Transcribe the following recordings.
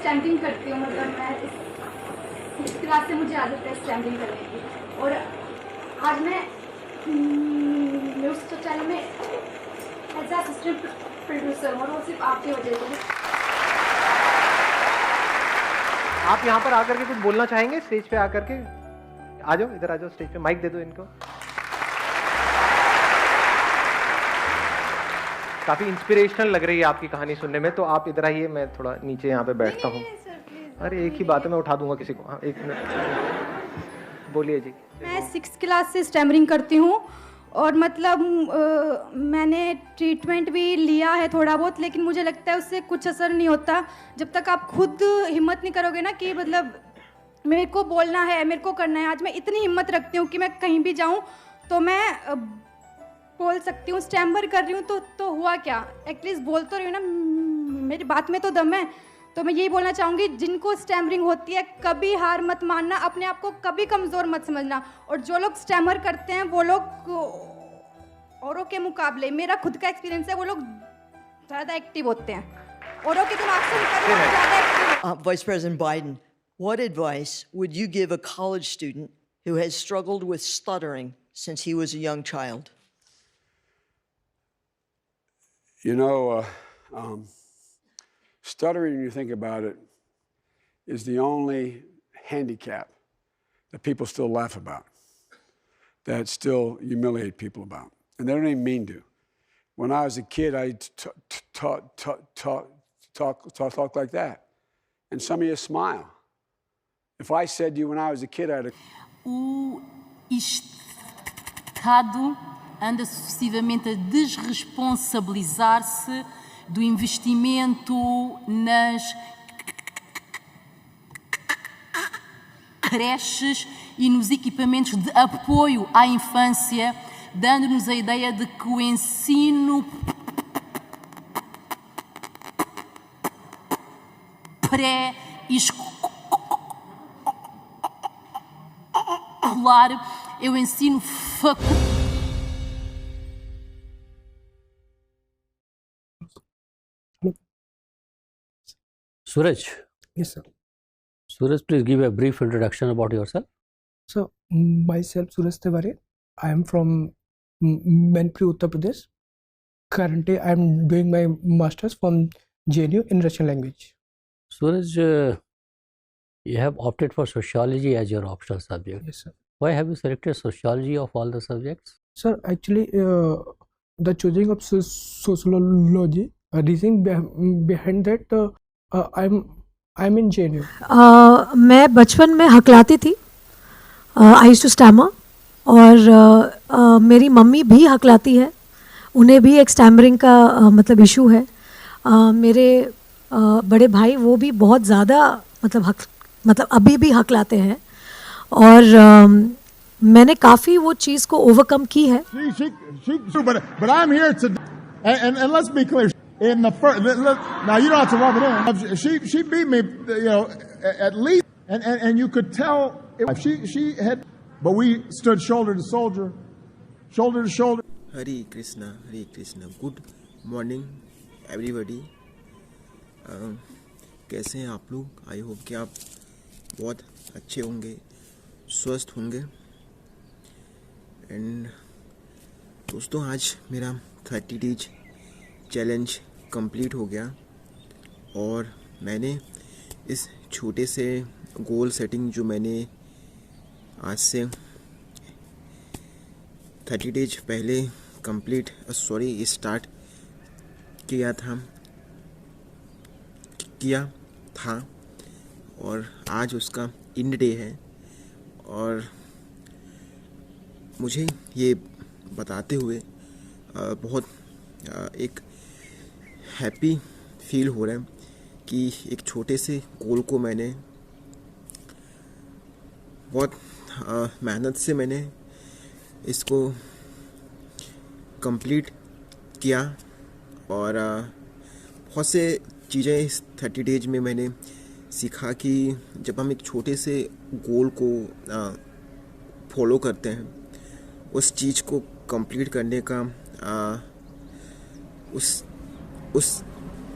Standing करती हूँ, मतलब मैं इस क्लास से मुझे आदत है स्टैंडिंग करने की। और आज मैं न्यूज़ चैनल में एज असिस्टेंट प्रोड्यूसर हूँ, और वो सिर्फ आपकी वजह से। आप यहाँ पर आकर के कुछ बोलना चाहेंगे? स्टेज पे आकर के आ जाओ, इधर आ जाओ, स्टेज पे माइक दे दो इनको। काफी इंस्पिरेशनल लग रही है आपकी कहानी सुनने में, तो आप इधर आइए, मैं थोड़ा नीचे यहाँ पे बैठता हूँ। अरे एक ही बात है, मैं उठा दूंगा किसी को। हाँ, एक मिनट, बोलिए जी। मैं 6th क्लास से स्टैमरिंग करती हूँ, और मतलब मैंने ट्रीटमेंट भी लिया है थोड़ा बहुत, लेकिन मुझे लगता है उससे कुछ असर नहीं होता जब तक आप खुद हिम्मत नहीं करोगे ना कि मतलब मेरे को बोलना है, मेरे को करना है। आज मैं इतनी हिम्मत रखती हूँ कि मैं कहीं भी जाऊँ तो मैं बोल सकती हूँ। स्टैमर कर रही हूँ तो हुआ क्या, एटलीस्ट बोल तो रही हूँ ना, मेरी बात में तो दम है। तो मैं यही बोलना चाहूँगी, जिनको स्टैमरिंग होती है कभी हार मत मानना, अपने आप को कभी कमज़ोर मत समझना। और जो लोग स्टैमर करते हैं वो लोग औरों के मुकाबले, मेरा खुद का एक्सपीरियंस है, वो लोग ज़्यादा एक्टिव होते हैं, औरों के दिमाग से ज़्यादा active. Vice President Biden, what advice would you give a college student who has struggled with stuttering since he was a young child? You know, stuttering, when you think about it, is the only handicap that people still laugh about, that still humiliate people about, and they don't even mean to. When I was a kid, I talk like that, and some of you smile. If I said to you when I was a kid, I had a... O Estado anda sucessivamente a desresponsabilizar-se do investimento nas creches e nos equipamentos de apoio à infância, dando-nos a ideia de que o ensino pré-escolar é o ensino facultativo. Suraj. Yes, sir. Suraj, please give a brief introduction about yourself. So, myself, Suraj Tiwari. I am from Manipur, Uttar Pradesh. Currently, I am doing my master's from JNU in Russian language. Suraj, you have opted for sociology as your optional subject. Yes, sir. Why have you selected sociology of all the subjects? Sir, actually, the choosing of sociology, reason behind that, I'm in JNU. मैं बचपन में हकलाती थी, I used to stammer, और मेरी mummy भी हकलाती है, उन्हें भी एक स्टैमरिंग का मतलब इशू है। मेरे बड़े भाई वो भी बहुत ज़्यादा मतलब अभी भी हकलाते हैं, और मैंने काफ़ी वो चीज़ को ओवरकम की है। But I'm here today, and let's be clear. In the first, now you don't have to rub it in. She beat me, you know, at least, and you could tell she had, but we stood shoulder to shoulder, shoulder to shoulder. Hare Krishna, Good morning, everybody. कैसे हैं आप लोग? I hope कि आप बहुत अच्छे होंगे, स्वस्थ होंगे। एंड दोस्तों, आज मेरा 30 डेज चैलेंज कंप्लीट हो गया, और मैंने इस छोटे से गोल सेटिंग जो मैंने आज से 30 डेज पहले स्टार्ट किया था और आज उसका एंड डे है। और मुझे ये बताते हुए बहुत एक हैप्पी फील हो रहा है कि एक छोटे से गोल को मैंने बहुत मेहनत से मैंने इसको कंप्लीट किया, और बहुत से चीज़ें इस 30 डेज में मैंने सीखा कि जब हम एक छोटे से गोल को फॉलो करते हैं, उस चीज़ को कंप्लीट करने का उस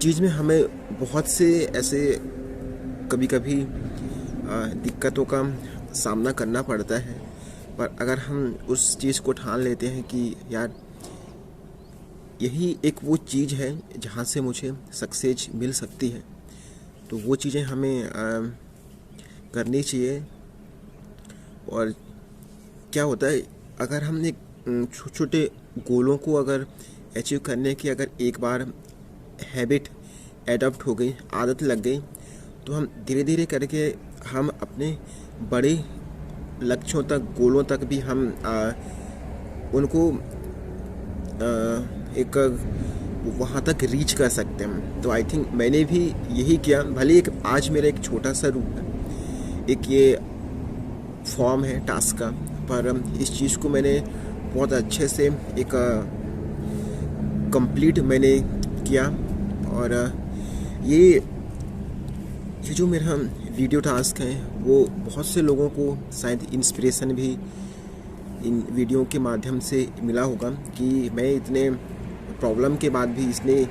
चीज़ में हमें बहुत से ऐसे कभी कभी दिक्कतों का सामना करना पड़ता है, पर अगर हम उस चीज़ को ठान लेते हैं कि यार यही एक वो चीज़ है जहाँ से मुझे सक्सेस मिल सकती है, तो वो चीज़ें हमें करनी चाहिए। और क्या होता है, अगर हमने छोटे छोटे गोलों को अगर अचीव करने की अगर एक बार हैबिट एडॉप्ट हो गई, आदत लग गई, तो हम धीरे धीरे करके हम अपने बड़े लक्ष्यों तक, गोलों तक भी हम उनको एक वहाँ तक रीच कर सकते हैं। तो आई थिंक मैंने भी यही किया। भले एक आज मेरा एक छोटा सा रूप है, एक ये फॉर्म है टास्क का, पर इस चीज़ को मैंने बहुत अच्छे से एक कंप्लीट मैंने किया। और ये जो मेरा वीडियो टास्क है वो बहुत से लोगों को शायद इंस्पिरेशन भी इन वीडियो के माध्यम से मिला होगा कि मैं इतने प्रॉब्लम के बाद भी, इसने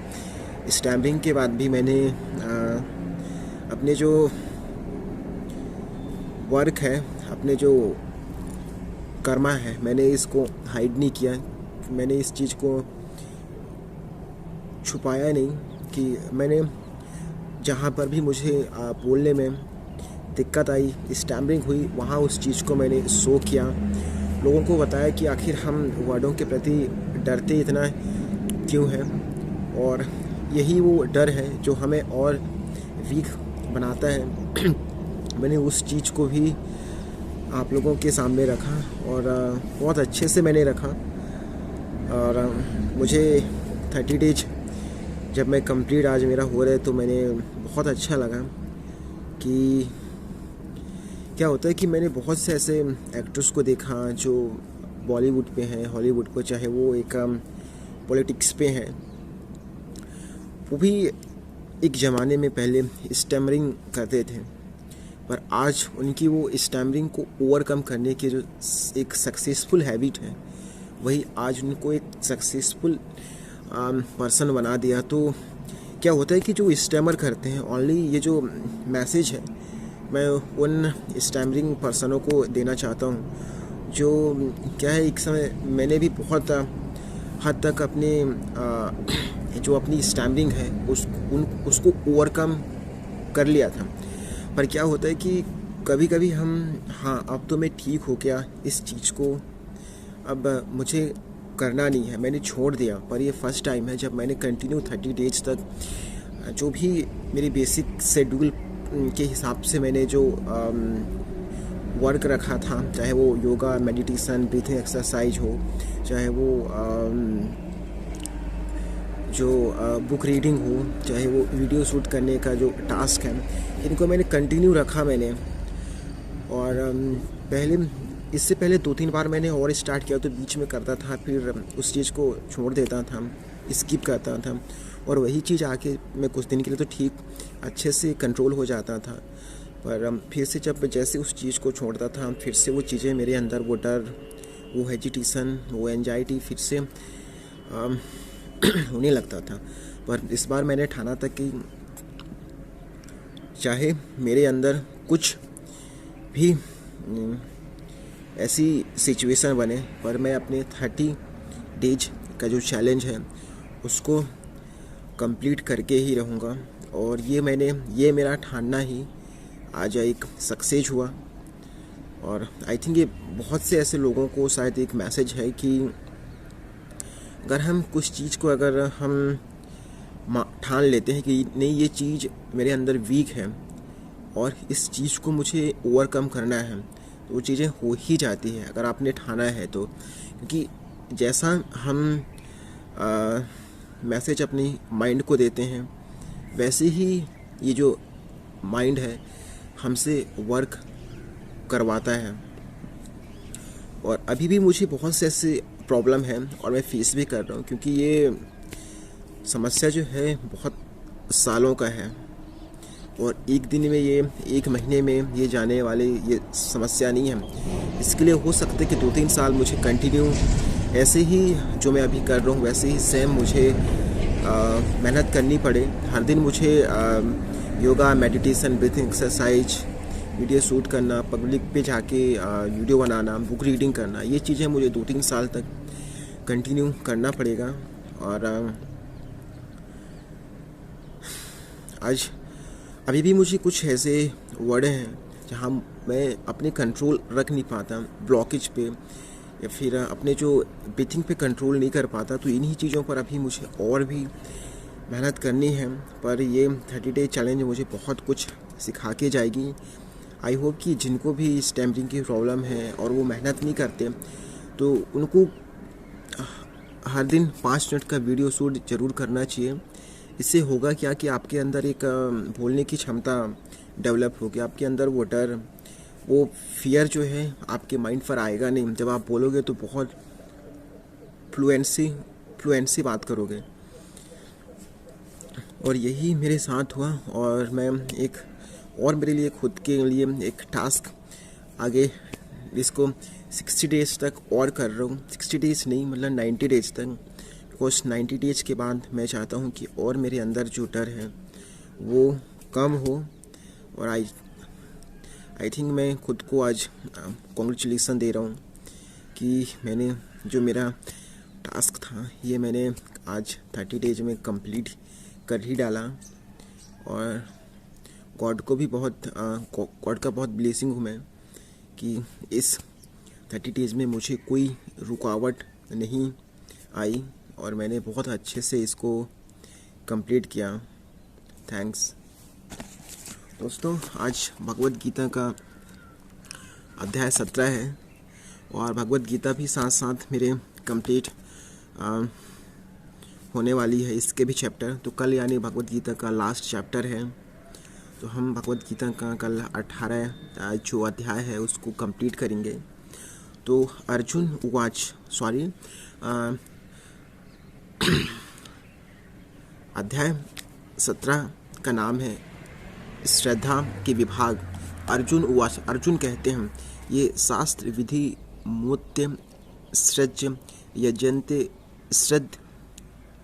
स्टैम्पिंग के बाद भी मैंने अपने जो वर्क है, अपने जो कर्मा है, मैंने इसको हाइड नहीं किया, मैंने इस चीज़ को छुपाया नहीं कि मैंने जहाँ पर भी मुझे बोलने में दिक्कत आई, स्टैम्पिंग हुई, वहाँ उस चीज़ को मैंने शो किया, लोगों को बताया कि आखिर हम वर्डों के प्रति डरते इतना क्यों है, और यही वो डर है जो हमें और वीक बनाता है। मैंने उस चीज़ को भी आप लोगों के सामने रखा और बहुत अच्छे से मैंने रखा। और मुझे 30 डेज जब मैं कंप्लीट आज मेरा हो रहा है, तो मैंने बहुत अच्छा लगा कि क्या होता है कि मैंने बहुत से ऐसे एक्टर्स को देखा जो बॉलीवुड पे हैं, हॉलीवुड को, चाहे वो एक पॉलिटिक्स पे हैं, वो भी एक ज़माने में पहले स्टैमरिंग करते थे, पर आज उनकी वो स्टैमरिंग को ओवरकम करने की जो एक सक्सेसफुल हैबिट है, वही आज उनको एक सक्सेसफुल पर्सन बना दिया। तो क्या होता है कि जो स्टैमर करते हैं, ओनली ये जो मैसेज है मैं उन स्टैमरिंग पर्सनों को देना चाहता हूँ, जो क्या है, एक समय मैंने भी बहुत हद तक अपने जो अपनी स्टैम्पिंग है उसको ओवरकम कर लिया था। पर क्या होता है कि कभी कभी हम, हाँ अब तो मैं ठीक हो गया, इस चीज़ को अब मुझे करना नहीं है, मैंने छोड़ दिया। पर ये फर्स्ट टाइम है जब मैंने कंटिन्यू 30 डेज तक जो भी मेरी बेसिक शेड्यूल के हिसाब से मैंने जो वर्क रखा था, चाहे वो योगा, मेडिटेशन, ब्रीथिंग एक्सरसाइज हो, चाहे वो जो बुक रीडिंग हो, चाहे वो वीडियो शूट करने का जो टास्क है, इनको मैंने कंटिन्यू रखा मैंने। और इससे पहले 2-3 बार मैंने और स्टार्ट किया तो बीच में करता था, फिर उस चीज़ को छोड़ देता था, स्किप करता था, और वही चीज़ आके मैं कुछ दिन के लिए तो ठीक अच्छे से कंट्रोल हो जाता था। पर फिर से जब जैसे उस चीज़ को छोड़ता था, फिर से वो चीज़ें मेरे अंदर, वो डर, वो हेजिटेशन, वो एंजाइटी फिर से होने लगता था। पर इस बार मैंने ठाना था कि चाहे मेरे अंदर कुछ भी ऐसी सिचुएशन बने, पर मैं अपने 30 डेज का जो चैलेंज है उसको कंप्लीट करके ही रहूँगा। और ये मेरा ठानना ही आज एक सक्सेस हुआ। और आई थिंक ये बहुत से ऐसे लोगों को शायद एक मैसेज है कि अगर हम कुछ चीज़ को अगर हम ठान लेते हैं कि नहीं, ये चीज़ मेरे अंदर वीक है और इस चीज़ को मुझे ओवरकम करना है, तो वो चीज़ें हो ही जाती है अगर आपने ठाना है तो। क्योंकि जैसा हम मैसेज अपनी माइंड को देते हैं, वैसे ही ये जो माइंड है हमसे वर्क करवाता है। और अभी भी मुझे बहुत से ऐसे प्रॉब्लम है और मैं फेस भी कर रहा हूँ, क्योंकि ये समस्या जो है बहुत सालों का है, और एक दिन में ये, एक महीने में ये जाने वाले ये समस्या नहीं है। इसके लिए हो सकता है कि 2-3 साल मुझे कंटिन्यू ऐसे ही जो मैं अभी कर रहा हूँ वैसे ही सेम मुझे मेहनत करनी पड़े। हर दिन मुझे yoga, meditation, breathing exercise, video shoot करना, पब्लिक पे जाके वीडियो बनाना, बुक रीडिंग करना, ये चीज़ें मुझे 2-3 साल तक कंटिन्यू करना पड़ेगा। और आज अभी भी मुझे कुछ ऐसे वर्ड हैं जहाँ मैं अपने कंट्रोल रख नहीं पाता, ब्लॉकेज पे, या फिर अपने जो ब्रीथिंग पे कंट्रोल नहीं कर पाता। तो इन्हीं चीज़ों पर अभी मुझे और भी मेहनत करनी है। पर ये 30 डे चैलेंज मुझे बहुत कुछ सिखा के जाएगी। आई होप कि जिनको भी स्टैमरिंग की प्रॉब्लम है और वो मेहनत नहीं करते, तो उनको हर दिन 5 मिनट का वीडियो शूट ज़रूर करना चाहिए। इससे होगा क्या कि आपके अंदर एक बोलने की क्षमता डेवलप होगी। आपके अंदर वो डर, वो फियर जो है आपके माइंड पर आएगा नहीं। जब आप बोलोगे तो बहुत फ्लुएंसी बात करोगे। और यही मेरे साथ हुआ। और मैं मेरे लिए खुद के लिए एक टास्क आगे, इसको 60 डेज तक और कर रहा हूँ। 60 डेज नहीं, मतलब 90 डेज तक। बिकॉज 90 डेज के बाद मैं चाहता हूँ कि और मेरे अंदर जो डर है वो कम हो। और आई थिंक मैं खुद को आज कॉन्ग्रेचुलेसन दे रहा हूँ कि मैंने जो मेरा टास्क था ये मैंने आज 30 डेज में कंप्लीट कर ही डाला। और गॉड का बहुत ब्लेसिंग हूँ मैं कि इस 30 डेज में मुझे कोई रुकावट नहीं आई और मैंने बहुत अच्छे से इसको कंप्लीट किया। थैंक्स दोस्तों। आज भगवद गीता का अध्याय 17 है और भगवद गीता भी साथ साथ मेरे कंप्लीट होने वाली है, इसके भी चैप्टर। तो कल यानी भगवद गीता का लास्ट चैप्टर है। तो हम भगवद गीता का कल 18 जो अध्याय है उसको कंप्लीट करेंगे। तो अर्जुन उवाच, अध्याय 17 का नाम है श्रद्धा के विभाग। अर्जुन उवाच, अर्जुन कहते हैं, ये शास्त्र विधि मूर्त्य सृज यजन्ते श्रद्ध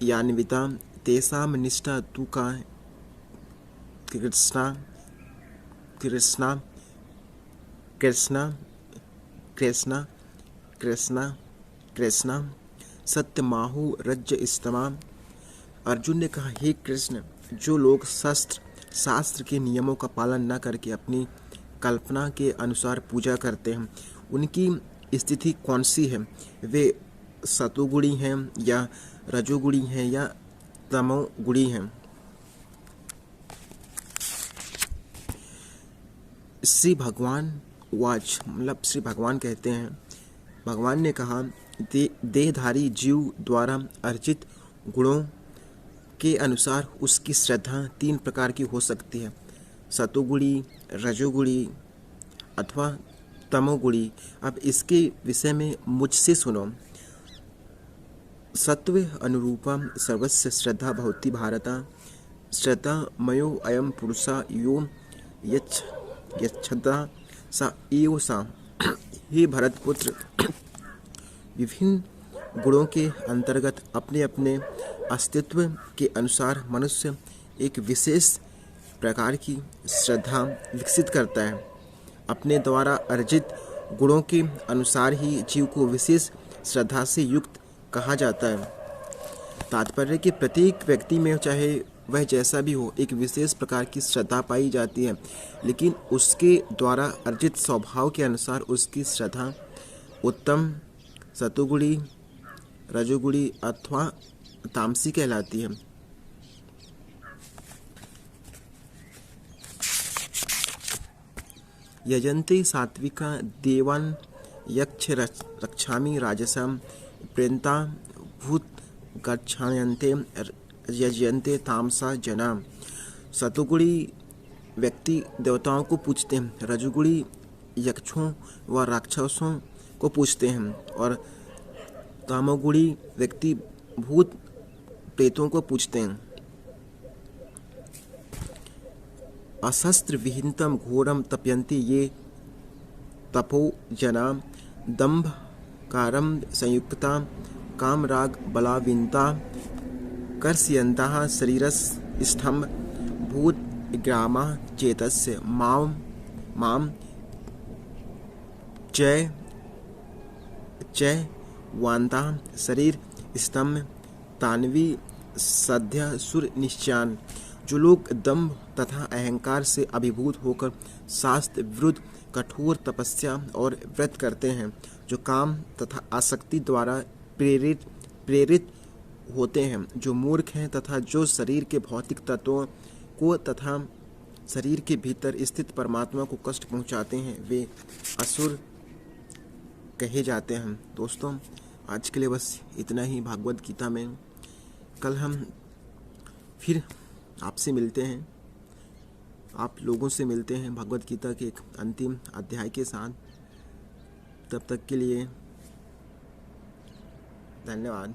यान्विता तेषां निष्ठा तु का कृष्णा सत्यमाहु रज्ज इस्तमा। अर्जुन ने कहा, हे कृष्ण, जो लोग शास्त्र के नियमों का पालन न करके अपनी कल्पना के अनुसार पूजा करते हैं, उनकी स्थिति कौन सी है? वे सतोगुणी हैं या रजोगुणी हैं या तमोगुणी हैं? श्री भगवान वाच, मतलब श्री भगवान कहते हैं, भगवान ने कहा, देहधारी जीव द्वारा अर्जित गुणों के अनुसार उसकी श्रद्धा 3 प्रकार की हो सकती है, सतोगुणी, रजोगुणी अथवा तमोगुणी। अब इसके विषय में मुझसे सुनो। सत्व अनुरूपा सर्वस्य श्रद्धा भवति भारता, श्रद्धा मयो अयम पुरुषा यो यच्छ्रद्धा सा एव सा। हे भरतपुत्र, विभिन्न गुणों के अंतर्गत अपने अपने अस्तित्व के अनुसार मनुष्य एक विशेष प्रकार की श्रद्धा विकसित करता है। अपने द्वारा अर्जित गुणों के अनुसार ही जीव को विशेष श्रद्धा से युक्त कहा जाता है। तात्पर्य कि प्रत्येक व्यक्ति में, चाहे वह जैसा भी हो, एक विशेष प्रकार की श्रद्धा पाई जाती है, लेकिन उसके द्वारा अर्जित स्वभाव के अनुसार उसकी श्रद्धा उत्तम, सतोगुणी, रजोगुणी अथवा तामसी कहलाती है। यजन्ते सात्विका देवान् यक्ष रक्षामि राजसं प्रेन्ता भूत गच्छन्ते यजन्ते तामसा जना। सतोगुणी व्यक्ति देवताओं को पूजते हैं, रजोगुणी यक्षों व राक्षसों को पूजते हैं और तमोगुणी व्यक्ति भूत प्रेतों को पूजते हैं। अशस्त्र विहीनतम घोरम तप्यन्ति ये तपो जना, दंभ कारम संयुक्ता कामराग बलाविंता कर्षयन्तः शरीरस स्तंभ भूत ग्रामा चेतस्य माम चय वान्ता शरीर स्तंभ तान्वी सद्य सुर निश्चान। जो लोग दम्भ तथा अहंकार से अभिभूत होकर शास्त्र विरुद्ध कठोर तपस्या और व्रत करते हैं, जो काम तथा आसक्ति द्वारा प्रेरित होते हैं, जो मूर्ख हैं तथा जो शरीर के भौतिक तत्वों को तथा शरीर के भीतर स्थित परमात्मा को कष्ट पहुंचाते हैं, वे असुर कहे जाते हैं। दोस्तों, आज के लिए बस इतना ही भागवत गीता में। कल हम फिर आपसे मिलते हैं, आप लोगों से मिलते हैं भगवत गीता के एक अंतिम अध्याय के साथ। तब तक के लिए धन्यवाद।